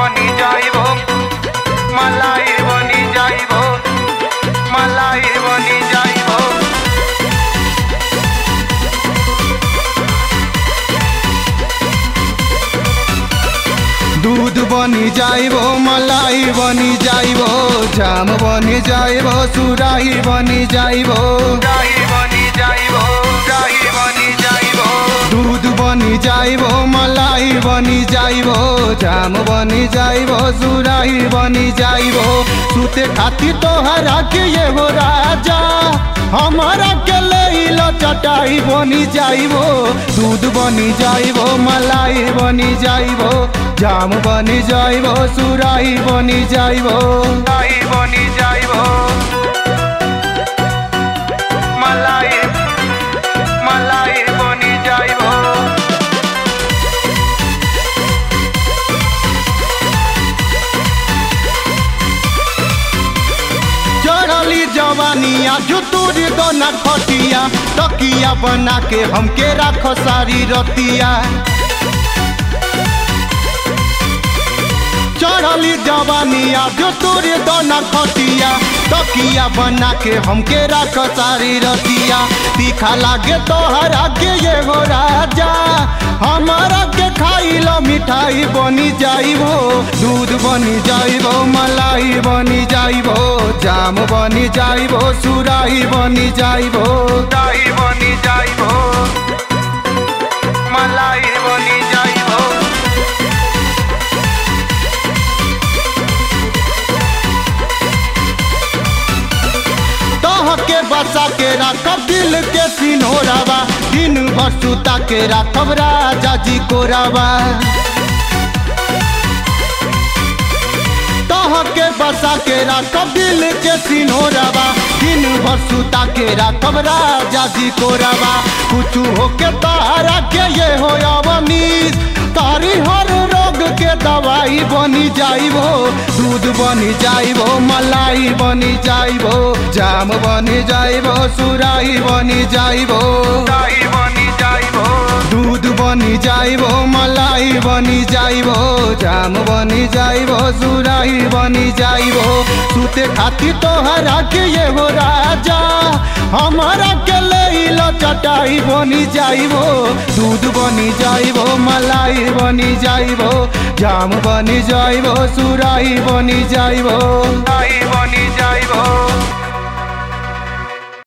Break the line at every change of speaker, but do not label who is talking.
बनी जाइबो मलाई बनी जाइबो मलाई बनी जाइबो। दूध बनी जाइबो मलाई बनी जाइबो जाम बनी जाइबो सुराही बनी जाइबो सुराही बनी जाइबो सुराही बनी जाइबो। दूध बनी जाइबो मलाई बनी जाइबो जाम बनी जाइबो सुराही बनी जाइबो। सुते खातिर तोहरा के ये हो राजा हमारा के ले चटाई बनी जाइबो। दूध बनी जाइबो मलाई बनी जाइबो जाम बनी जाइबो सुराही बनी जाइबो सुराही बनी जाइबो मलाई मलाई बनी जाइबो। चढ़ली जवानिया जुतूरी दोना खटिया तकिया बना के हमके राखो सारी रतिया। चढ़ली जवानिया जो तोरे दोना खटिया तकिया बना के हमके राख सारी रतिया। तीखा लागे तोहरा के ये हो राजा हमारा के खाई लो मिठाई बनी जाइबो। दूध बनी जाइबो मलाई बनी जाइबो जाम बनी जाइबो सुराही बनी जाइबो सुराही बनी जाइबो मलाई बनी जाइबो। के बसा के राखब दिल के सिनोरावा दिन भर सुता के राखब राजा जी को रावा। के बसा के राखब दिल के सिनोरावा दिन भर सुता के राखब राजा जी को रावा। कुछ हो के तारा के ये हो अवनीश तारी हर रोग के दवाई बनी जाइबो। दूध बनी जाइबो मलाई बनी जाइबो जाम बनी जाइबो सुराही बनी जाइबो सुराही बनी जाइबो। दूध बनी जाइबो मलाई बनी जाइबो जाम बनी जाइबो सुराही बनी जाइबो। सुते खातिर तोहरा के ये हो राजा हमारा के ले चटाई बनी जाइबो। दूध बनी जाइबो मलाई बनी जाइबो जाम बनी जाइबो सुराही बनी जाइबो सुराही बनी जाइबो।